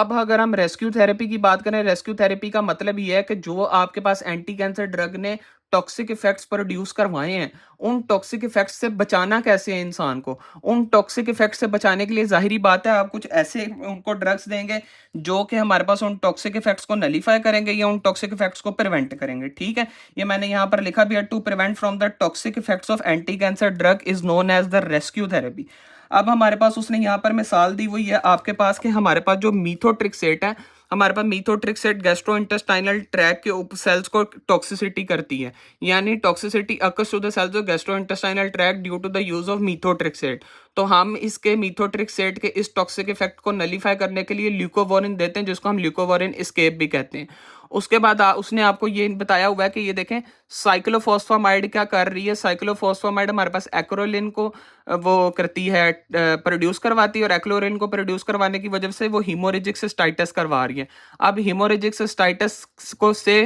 अब अगर हम रेस्क्यू थेरेपी की बात करें, रेस्क्यू थेरेपी का मतलब ये है कि जो आपके पास एंटी कैंसर ड्रग ने टॉक्सिक इफेक्ट्स प्रोड्यूस करवाए हैं, उन टॉक्सिक इफेक्ट्स से बचाना कैसे है इंसान को। उन टॉक्सिक इफेक्ट्स से बचाने के लिए जाहिर बात है आप कुछ ऐसे उनको ड्रग्स देंगे जो कि हमारे पास उन टॉक्सिक इफेक्ट्स को नलीफाई करेंगे या उन टॉक्सिक इफेक्ट्स को प्रिवेंट करेंगे। ठीक है, ये मैंने यहाँ पर लिखा भी है, to prevent from the toxic effects of anti cancer drug is known as the rescue therapy. अब हमारे पास उसने यहाँ पर मिसाल दी हुई है आपके पास कि हमारे पास जो मीथोट्रिक्सेट है, हमारे पास मीथोट्रिक्सेट गैस्ट्रो इंटेस्टाइनल ट्रैक के उप सेल्स को टॉक्सिसिटी करती है, यानी toxicity occurs to the cells of gastro intestinal tract due to the use of methotrexate. तो हम इसके मीथोट्रिक्सेट के इस टॉक्सिक इफेक्ट को नलीफाई करने के लिए ल्यूकोवोरिन देते हैं, जिसको हम ल्यूकोवोरिन एस्केप भी कहते हैं। उसके बाद उसने आपको ये बताया हुआ है कि ये देखें साइक्लोफॉस्फामाइड क्या कर रही है। साइक्लोफॉस्फामाइड हमारे पास एक्रोलिन को वो करती है, प्रोड्यूस करवाती है, और एक्लोरिन को प्रोड्यूस करवाने की वजह से वो हीमोरेजिक सिस्टाइटिस करवा रही है। अब हीमोरेजिक सिस्टाइटिस को से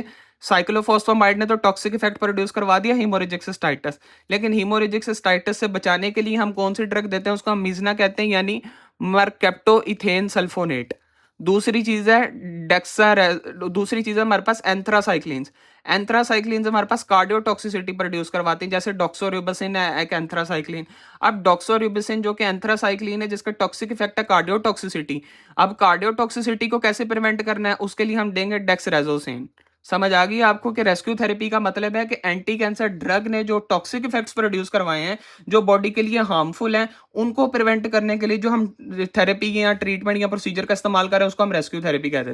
साइक्लोफॉस्फामाइड ने तो टॉक्सिक इफेक्ट प्रोड्यूस करवा दिया हीमोरेजिक सिस्टाइटिस, लेकिन हीमोरेजिक सिस्टाइटिस से बचाने के लिए हम कौन सी ड्रग देते हैं, उसको हम मीजना कहते हैं, यानी मरकेप्टोइथेन सल्फोनेट। दूसरी चीज है दूसरी चीज है हमारे पास एंथ्रासाइक्लिन्स। एंथ्रासाइक्लिन्स हमारे पास कार्डियोटॉक्सिसिटी प्रोड्यूस करवाती हैं, जैसे डॉक्सोरिबोसिन है एक एंथ्रासाइक्लिन। अब डॉक्सोरिबोसिन जो कि एंथ्रासाइक्लिन है जिसका टॉक्सिक इफेक्ट है कार्डियोटॉक्सिसिटी। अब कार्डियोटॉक्सिसिटी को कैसे प्रिवेंट करना है, उसके लिए हम देंगे डेक्सरेजोसिन। समझ आ गई आपको कि रेस्क्यू थेरेपी का मतलब है कि एंटी कैंसर ड्रग ने जो टॉक्सिक इफेक्ट्स प्रोड्यूस करवाए हैं जो बॉडी के लिए हार्मफुल हैं, उनको प्रिवेंट करने के लिए जो हम थेरेपी या ट्रीटमेंट या प्रोसीजर का इस्तेमाल कर रहे हैं उसको हम रेस्क्यू थेरेपी कहते हैं।